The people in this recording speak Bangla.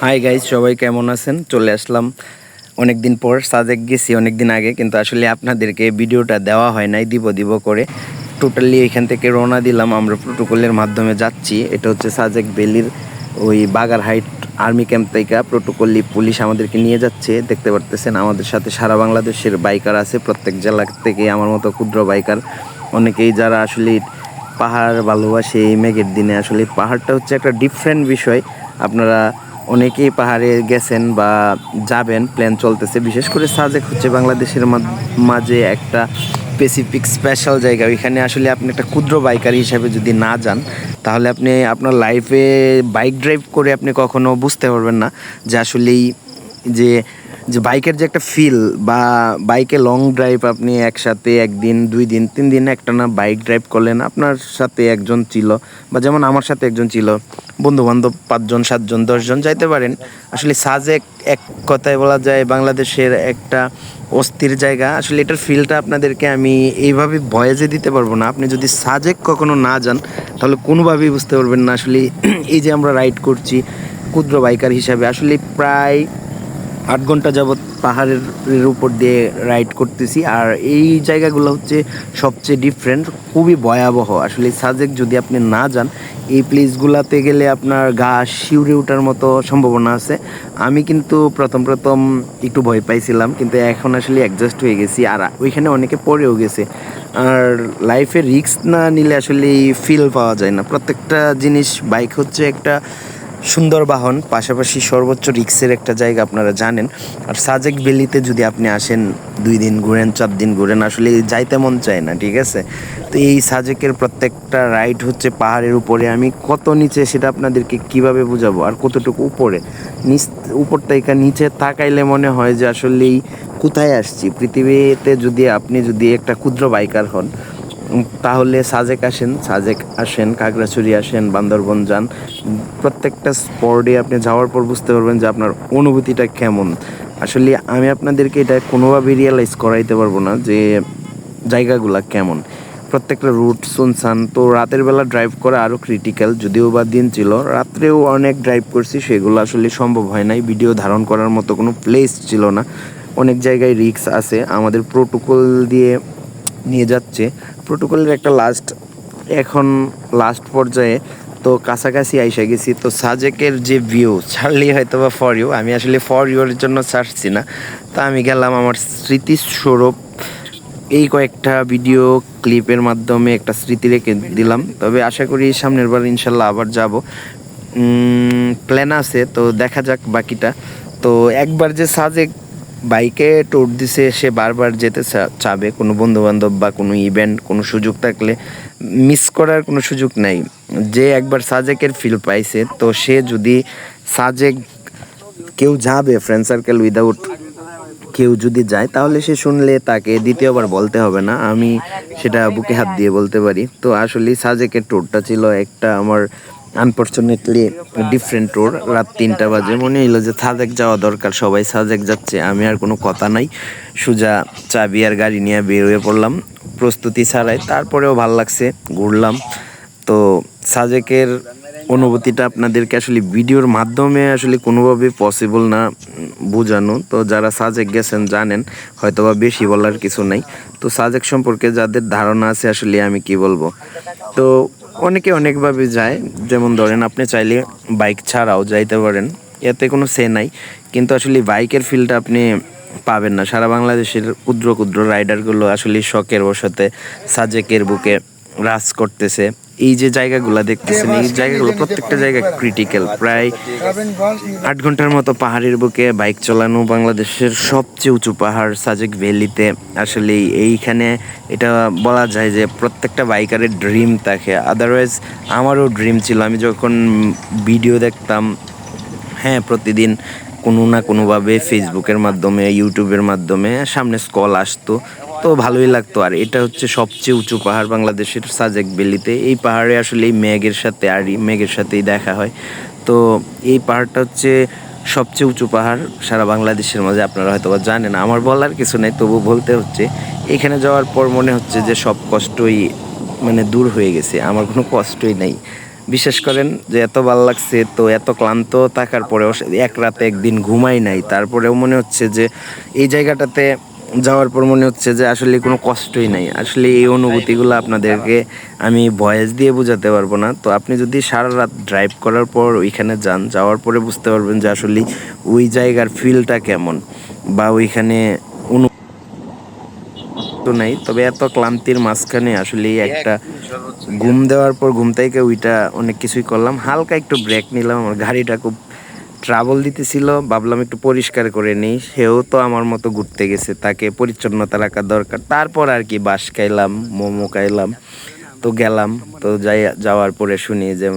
হাই গাইজ, সবাই কেমন আছেন? চলে আসলাম অনেক দিন পর। সাজেক গেছি অনেক দিন আগে, কিন্তু আসলে আপনাদেরকে ভিডিওটা দেওয়া হয় নাই, দিব করে টোটালি এখান থেকে রওনা দিলাম। আমরা প্রোটোকলের মাধ্যমে যাচ্ছি। এটা হচ্ছে সাজেক ভ্যালির ওই বাগারহাট আর্মি ক্যাম্প থেকে প্রোটোকলি পুলিশ আমাদেরকে নিয়ে যাচ্ছে। দেখতে পারতেছেন আমাদের সাথে সারা বাংলাদেশের বাইকার আছে, প্রত্যেক জেলা থেকে আমার মতো ক্ষুদ্র বাইকার অনেকেই, যারা আসলে পাহাড় ভালোবাসে। এই মেঘের দিনে আসলে পাহাড়টা হচ্ছে একটা ডিফারেন্ট বিষয়। আপনারা অনেকেই পাহাড়ে গেছেন বা যাবেন, প্ল্যান চলতেছে। বিশেষ করে সাজেক হচ্ছে বাংলাদেশের মাঝে একটা স্পেসিফিক স্পেশাল জায়গা। ওইখানে আসলে আপনি একটা ক্ষুদ্র বাইকার হিসাবে যদি না যান, তাহলে আপনি আপনার লাইফে বাইক ড্রাইভ করে আপনি কখনো বুঝতে পারবেন না যে আসলেই যে যে বাইকের যে একটা ফিল, বা বাইকে লং ড্রাইভ আপনি একসাথে একদিন 2 দিন 3 দিন একটানা বাইক ড্রাইভ করলেন, আপনার সাথে একজন ছিল, বা যেমন আমার সাথে একজন ছিল, বন্ধুবান্ধব 5 জন 7 জন 10 জন যাইতে পারেন। আসলে সাজেক এক কথায় বলা যায় বাংলাদেশের একটা অস্থির জায়গা। আসলে এটার ফিলটা আপনাদেরকে আমি এইভাবে ভয়েসে দিতে পারবো না। আপনি যদি সাজেক কখনো না যান, তাহলে কোনোভাবেই বুঝতে পারবেন না। আসলে এই যে আমরা রাইড করছি ক্ষুদ্র বাইকার হিসাবে, আসলে প্রায় 8 ঘন্টা যাবৎ পাহাড়ের উপর দিয়ে রাইড করতেছি। আর এই জায়গাগুলো হচ্ছে সবচেয়ে ডিফারেন্ট, খুবই ভয়াবহ। আসলে সাজেক যদি আপনি না যান, এই প্লেসগুলোতে গেলে আপনার গা শিউরে ওঠার মতো সম্ভাবনা আছে। আমি কিন্তু প্রথম একটু ভয় পাইছিলাম, কিন্তু এখন আসলে অ্যাডজাস্ট হয়ে গেছি। আর ওইখানে অনেকে পড়েও গেছে। আর লাইফে রিস্ক না নিলে আসলে ফিল পাওয়া যায় না। প্রত্যেকটা জিনিস, বাইক হচ্ছে একটা সুন্দর বাহন, পাশাপাশি সর্বোচ্চ রিক্সের একটা জায়গা, আপনারা জানেন। আর সাজেক ভ্যালিতে যদি আপনি আসেন, 2 দিন ঘুরেন 4 দিন ঘুরেন, আসলে যাইতে মন চায় না, ঠিক আছে? তো এই সাজেকের প্রত্যেকটা রাইড হচ্ছে পাহাড়ের উপরে। আমি কত নিচে সেটা আপনাদেরকে কিভাবে বোঝাবো, আর কতটুকু উপরে, উপর থেকে নিচে তাকাইলে মনে হয় যে আসলেই কোথায় আসছি পৃথিবীতে। আপনি যদি একটা ক্ষুদ্র বাইকার হন, তাহলে সাজেক আসেন, খাগড়াছড়ি আসেন, বান্দরবন যান। প্রত্যেকটা স্পটে আপনি যাওয়ার পর বুঝতে পারবেন যে আপনার অনুভূতিটা কেমন। আসলে আমি আপনাদেরকে এটা কোনোভাবে রিয়েলাইজ করাইতে পারবো না যে জায়গাগুলা কেমন। প্রত্যেকটা রুট শুনছান। তো রাতের বেলা ড্রাইভ করা আরও ক্রিটিক্যাল, যদিও বা দিন ছিল, রাত্রেও অনেক ড্রাইভ করছি। সেগুলো আসলে সম্ভব হয় নাই, ভিডিও ধারণ করার মতো কোনো প্লেস ছিল না। অনেক জায়গায় রিস্ক আছে। আমাদের প্রোটোকল দিয়ে নিয়ে যাচ্ছে। প্রোটোকলের একটা এখন লাস্ট পর্যায়ে, তো কাছাকাছি আইসা গেছি। তো সাজেকের যে ভিউ ছাড়লেই হয়তো বা ফর ইউ, আমি আসলে ফর ইউর জন্য ছাড়ছি না। তা আমি গেলাম আমার স্মৃতিস্বরূপ এই কয়েকটা ভিডিও ক্লিপের মাধ্যমে একটা স্মৃতি রেখে দিলাম। তবে আশা করি সামনের বার ইনশাল্লাহ আবার যাব। প্ল্যান আছে, তো দেখা যাক বাকিটা। তো একবার যে সাজেক বাইকে ট্যুর দিছে, সে বারবার যেতে চাবে। কোনো বন্ধুবান্ধব বা কোনো ইভেন্ট, কোনো সুযোগ থাকলে মিস করার কোনো সুযোগ নাই। যে একবার সাজেকের ফিল পাইছে, তো সে যদি সাজেক কেউ যাবে ফ্রেন্ড সার্কেল উইদাউট কেউ যদি যায়, তাহলে সে শুনলে তাকে দ্বিতীয়বার বলতে হবে না। আমি সেটা বুকে হাত দিয়ে বলতে পারি। তো আসলে সাজেকের ট্যুরটা ছিল একটা আমার আনফর্চুনেটলি ডিফারেন্ট ট্যুর। রাত 3টা বাজে মনে হইলো যে সাজেক যাওয়া দরকার, সবাই সাজেক যাচ্ছে, আমি আর কোনো কথা নাই, সোজা চাবি আর গাড়ি নিয়ে বের হয়ে পড়লাম প্রস্তুতি ছাড়াই। তারপরেও ভাল লাগছে, ঘুরলাম। তো সাজেকের অনুভূতিটা আপনাদেরকে আসলে ভিডিওর মাধ্যমে আসলে কোনোভাবে পসিবল না বোঝানো। তো যারা সাজেক গেছেন জানেন, হয়তোবা বেশি বলার কিছু নাই। তো সাজেক সম্পর্কে যাদের ধারণা আছে, আসলে আমি কি বলবো। তো অনেকে অনেকভাবে যায়, যেমন ধরেন আপনি চাইলে বাইক ছাড়াও যাইতে পারেন, এতে কোনো সে নাই। কিন্তু আসলে বাইকের ফিলটা আপনি পাবেন না। সারা বাংলাদেশের ক্ষুদ্র ক্ষুদ্র রাইডারগুলো আসলে শখের বশতে সাজেকের বুকে রাজ করতেছে। এই যে জায়গাগুলো দেখতেছেন, এই জায়গাগুলো প্রত্যেকটা জায়গা ক্রিটিক্যাল। প্রায় 8 ঘন্টার মতো পাহাড়ের বুকে বাইক চালানো। বাংলাদেশের সবচেয়ে উঁচু পাহাড় সাজেক ভ্যালিতে। আসলে এইখানে এটা বলা যায় যে প্রত্যেকটা বাইকারের ড্রিম থাকে। আদারওয়াইজ আমারও ড্রিম ছিল। আমি যখন ভিডিও দেখতাম, হ্যাঁ, প্রতিদিন কোনো না কোনোভাবে ফেসবুকের মাধ্যমে, ইউটিউবের মাধ্যমে সামনে স্ক্রল আসতো, তো ভালোই লাগতো। আর এটা হচ্ছে সবচেয়ে উঁচু পাহাড় বাংলাদেশের, সাজেক ভ্যালিতে। এই পাহাড়ে আসলে এই মেঘের সাথেই দেখা হয়। তো এই পাহাড়টা হচ্ছে সবচেয়ে উঁচু পাহাড় সারা বাংলাদেশের মাঝে। আপনারা হয়তো বা জানেন, আমার বলার কিছু নেই, তবু বলতে হচ্ছে। এখানে যাওয়ার পর মনে হচ্ছে যে সব কষ্টই মানে দূর হয়ে গেছে, আমার কোনো কষ্টই নেই। বিশ্বাস করেন যে এত ভালো লাগছে, তো এত ক্লান্ত থাকার পরেও এক রাতে একদিন ঘুমাই নাই, তারপরেও মনে হচ্ছে যে এই জায়গাটাতে যাওয়ার পর মনে হচ্ছে যে আসলে কোনো কষ্টই নাই। আসলে এই অনুভূতিগুলো আপনাদেরকে আমি ভয়েস দিয়ে বোঝাতে পারবো না। তো আপনি যদি সারা রাত ড্রাইভ করার পর ওইখানে যান, যাওয়ার পরে বুঝতে পারবেন যে আসলে ওই জায়গার ফিলটা কেমন, বা ওইখানে তো নাই। তবে এত ক্লান্তির মাঝখানে আসলে একটা ঘুম দেওয়ার পর ঘুম থেকে ওইটা অনেক কিছুই করলাম, হালকা একটু ব্রেক নিলাম। আমার গাড়িটা খুব ট্রাবল দিতেছিল, ভাবলাম একটু পরিষ্কার করে নিই। সেও তো আমার মতো ঘুরতে গেছে, তাকে পরিচ্ছন্নতা রাখা দরকার। তারপর আর কি বাঁশ খাইলাম, মোমো খাইলাম, তো গেলাম। তো যাওয়ার পরে শুনি যে